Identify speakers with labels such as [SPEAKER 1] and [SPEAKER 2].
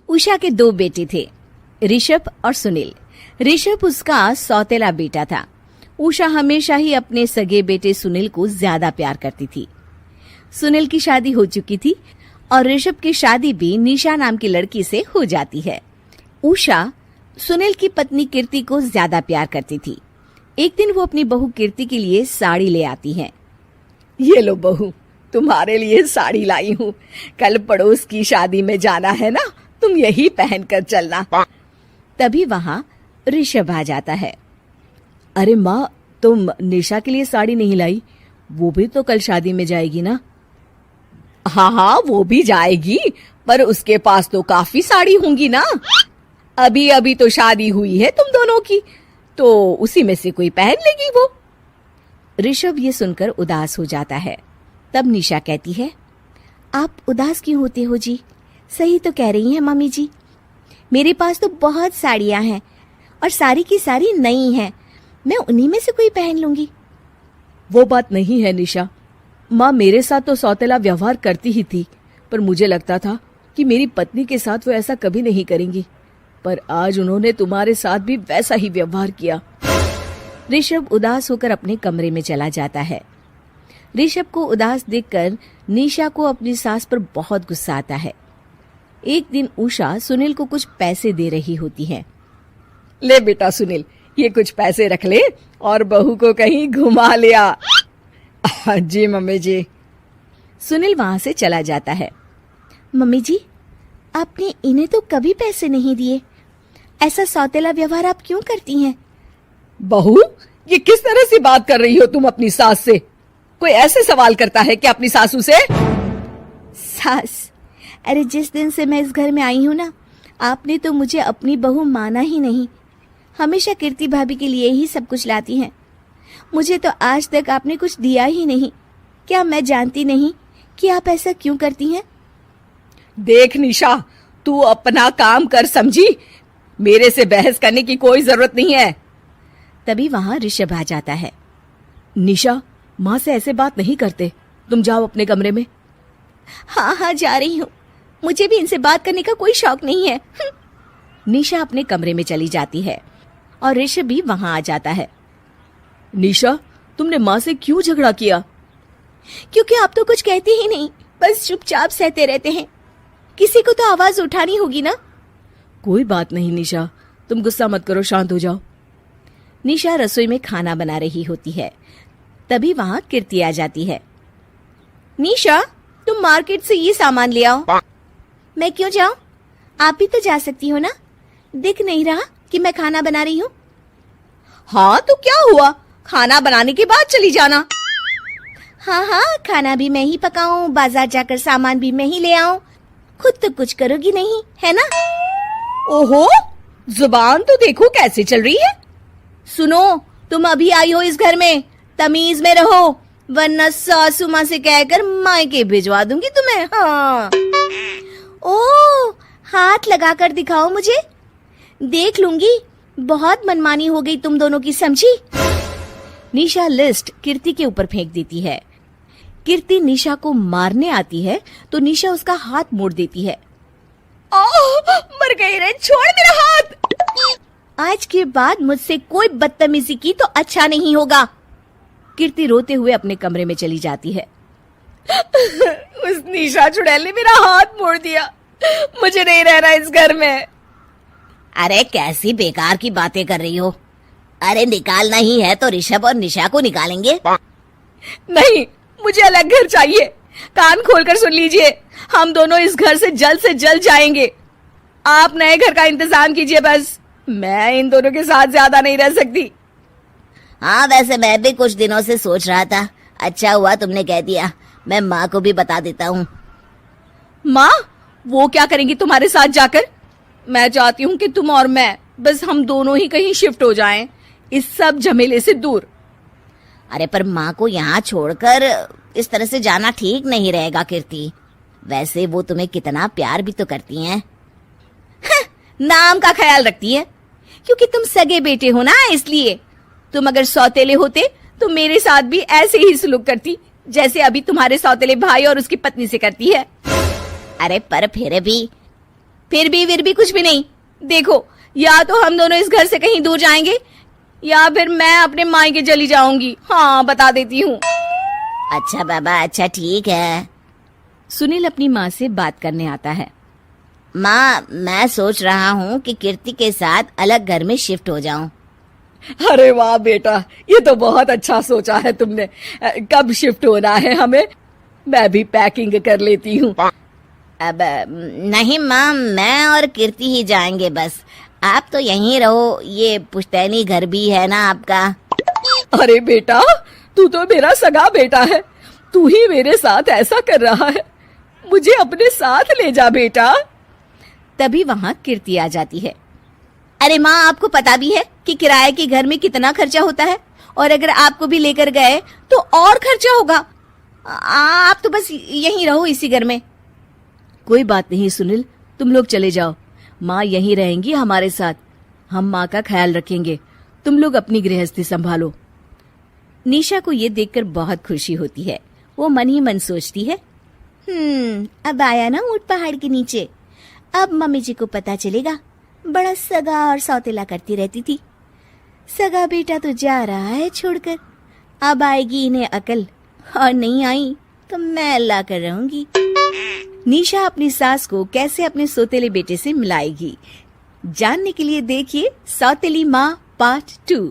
[SPEAKER 1] उषा के 2 बेटे थे, ऋषभ और सुनील। ऋषभ उसका सौतेला बेटा था। उषा हमेशा ही अपने सगे बेटे सुनील को ज्यादा प्यार करती थी। सुनील की शादी हो चुकी थी और ऋषभ की शादी भी निशा नाम की लड़की से हो जाती है। उषा सुनील की पत्नी कीर्ति को ज्यादा प्यार करती थी। एक दिन वो अपनी बहू कीर्ति के लिए साड़ी ले आती है।
[SPEAKER 2] ये लो बहू, तुम्हारे लिए साड़ी लाई हूँ। कल पड़ोस की शादी में जाना है ना, तुम यही पहन कर चलना।
[SPEAKER 1] तभी वहाँ ऋषभ आ जाता है।
[SPEAKER 3] अरे माँ, तुम निशा के लिए साड़ी नहीं लाई? वो भी तो कल शादी में जाएगी ना?
[SPEAKER 2] हाँ, वो भी जाएगी, पर उसके पास तो काफी साड़ी होंगी ना। अभी अभी तो शादी हुई है तुम दोनों की, तो उसी में से कोई पहन लेगी वो।
[SPEAKER 1] ऋषभ ये सुनकर उदास हो जाता है। तब निशा कहती है, आप उदास क्यों होते हो जी? सही तो कह रही हैं मम्मी जी। मेरे पास तो बहुत साड़ियां हैं और सारी की सारी नई हैं। मैं उन्हीं में से कोई पहन लूंगी।
[SPEAKER 3] वो बात नहीं है निशा। माँ मेरे साथ तो सौतेला व्यवहार करती ही थी, पर मुझे लगता था कि मेरी पत्नी के साथ वो ऐसा कभी नहीं करेंगी, पर आज उन्होंने तुम्हारे साथ भी वैसा ही व्यवहार किया।
[SPEAKER 1] ऋषभ उदास होकर अपने कमरे में चला जाता है। ऋषभ को उदास देखकर निशा को अपनी सास पर बहुत गुस्सा आता है। एक दिन उषा सुनील को कुछ पैसे दे रही होती है।
[SPEAKER 2] ले बेटा सुनील, ये कुछ पैसे रख ले और बहू को कहीं घुमा लिया। जी मम्मी जी।
[SPEAKER 1] सुनील वहां से चला जाता है। मम्मी जी, आपने इन्हें तो कभी पैसे नहीं दिए। ऐसा सौतेला व्यवहार आप क्यों करती हैं?
[SPEAKER 2] बहू, ये किस तरह से बात कर रही हो तुम अपनी सास से? कोई ऐसे सवाल करता है कि अपनी सासू से?
[SPEAKER 1] सास? अरे जिस दिन से मैं इस घर में आई हूँ ना, आपने तो मुझे अपनी बहू माना ही नहीं। हमेशा कीर्ति भाभी के लिए ही सब कुछ लाती हैं। मुझे तो आज तक आपने कुछ दिया ही नहीं। क्या मैं जानती नहीं कि आप ऐसा क्यों करती हैं?
[SPEAKER 2] देख निशा, तू अपना काम कर समझी। मेरे से बहस करने की कोई जरूरत नहीं है।
[SPEAKER 1] तभी वहां ऋषभ आ जाता है।
[SPEAKER 3] निशा, माँ से ऐसे बात नहीं करते। तुम जाओ अपने कमरे में।
[SPEAKER 1] हाँ, जा रही हूँ। मुझे भी इनसे बात करने का कोई शौक नहीं है। निशा अपने कमरे में चली जाती है और ऋषभ भी वहां आ जाता है।
[SPEAKER 3] निशा, तुमने माँ से क्यों झगड़ा किया?
[SPEAKER 1] क्योंकि आप तो कुछ कहते ही नहीं, बस चुपचाप सहते रहते हैं। किसी को तो आवाज उठानी होगी ना।
[SPEAKER 3] कोई बात नहीं निशा, तुम गुस्सा मत करो, शांत हो जाओ।
[SPEAKER 1] निशा रसोई में खाना बना रही होती है। तभी वहां कीर्ति आ जाती है। निशा, तुम मार्केट से ये सामान ले आओ। मैं क्यों जाऊं? आप भी तो जा सकती हो ना। दिख नहीं रहा कि मैं खाना बना रही हूँ?
[SPEAKER 2] हाँ तो क्या हुआ, खाना बनाने के बाद चली जाना।
[SPEAKER 1] हाँ, खाना भी मैं ही पकाऊं, बाजार जाकर सामान भी मैं ही ले आऊं। खुद तो कुछ करोगी नहीं, है ना?
[SPEAKER 2] ओहो, जुबान तो देखो कैसे चल रही है।
[SPEAKER 1] सुनो, तुम अभी आई हो इस घर में, तमीज में रहो, वरना सासू माँ से कहकर मायके भिजवा दूंगी तुम्हें। हाँ। ओह, हाथ लगाकर दिखाओ मुझे, देख लूंगी। बहुत मनमानी हो गई तुम दोनों की, समझी? निशा लिस्ट कीर्ति के ऊपर फेंक देती है। कीर्ति निशा को मारने आती है तो निशा उसका हाथ मोड़ देती है।
[SPEAKER 2] मर गई रे, छोड़ मेरा हाथ।
[SPEAKER 1] आज के बाद मुझसे कोई बदतमीजी की तो अच्छा नहीं होगा। कीर्ति रोते हुए अपने कमरे में चली जाती है।
[SPEAKER 2] उस निशा चुड़ैल ने मेरा हाथ मोड़ दिया। मुझे नहीं रहना इस घर में।
[SPEAKER 4] अरे कैसी बेकार की बातें कर रही हो। अरे निकालना ही है तो ऋषभ और निशा को निकालेंगे।
[SPEAKER 2] नहीं, मुझे अलग घर चाहिए। कान खोलकर सुन लीजिए, हम दोनों इस घर से जल्द जाएंगे। आप नए घर का इंतजाम कीजिए बस। मैं इन दोनों के साथ ज्यादा नहीं रह सकती।
[SPEAKER 4] हाँ, वैसे मैं भी कुछ दिनों से सोच रहा था। अच्छा हुआ तुमने कह दिया, मैं माँ को भी बता देता हूँ।
[SPEAKER 2] माँ, वो क्या करेंगी तुम्हारे साथ जाकर? मैं चाहती हूँ कि तुम और मैं, बस हम दोनों ही कहीं शिफ्ट हो जाएं, इस सब झमेले से दूर।
[SPEAKER 4] अरे पर माँ को यहाँ छोड़कर इस तरह से जाना ठीक नहीं रहेगा कीर्ति। वैसे वो तुम्हें कितना प्यार भी तो करती हैं।
[SPEAKER 1] नाम का ख्याल रखती है, क्योंकि तुम सगे बेटे हो ना, इसलिए। तुम अगर सौतेले होते तो मेरे साथ भी ऐसे ही सलूक करती जैसे अभी तुम्हारे सौतेले भाई और उसकी पत्नी से करती है।
[SPEAKER 4] अरे पर फिर भी
[SPEAKER 2] फिर भी कुछ भी नहीं। देखो, या तो हम दोनों इस घर से कहीं दूर जाएंगे या फिर मैं अपने मायके चली जाऊंगी। हाँ, बता देती हूँ।
[SPEAKER 4] अच्छा बाबा, अच्छा ठीक है।
[SPEAKER 3] सुनील अपनी माँ से बात करने आता है।
[SPEAKER 4] माँ, मैं सोच रहा हूँ कि कीर्ति के साथ अलग घर में शिफ्ट हो जाऊं।
[SPEAKER 3] अरे वाह बेटा, ये तो बहुत अच्छा सोचा है तुमने। कब शिफ्ट होना है हमें? मैं भी पैकिंग कर लेती हूँ।
[SPEAKER 4] अब नहीं माँ, मैं और कीर्ति ही जाएंगे बस। आप तो यहीं रहो, ये पुश्तैनी घर भी है ना आपका।
[SPEAKER 3] अरे बेटा, तू तो मेरा सगा बेटा है, तू ही मेरे साथ ऐसा कर रहा है। मुझे अपने साथ ले जा बेटा।
[SPEAKER 2] तभी वहां कीर्ति आ जाती है। अरे माँ, आपको पता भी है कि किराए के घर में कितना खर्चा होता है, और अगर आपको भी लेकर गए तो और खर्चा होगा। आप तो बस यहीं रहो इसी घर में।
[SPEAKER 3] कोई बात नहीं सुनील, तुम लोग चले जाओ। माँ यहीं रहेंगी हमारे साथ। हम माँ का ख्याल रखेंगे, तुम लोग अपनी गृहस्थी संभालो।
[SPEAKER 2] निशा को ये देखकर बहुत खुशी होती है। वो मन ही मन सोचती है, अब आया ना ऊंट पहाड़ के नीचे। अब मम्मी जी को पता चलेगा, बड़ा सगा और सौतेला करती रहती थी। सगा बेटा तो जा रहा है छोड़कर, अब आएगी इन्हें अकल, और नहीं आई तो मैं ला कर रहूंगी। निशा अपनी सास को कैसे अपने सौतेले बेटे से मिलाएगी, जानने के लिए देखिए सौतेली माँ पार्ट 2।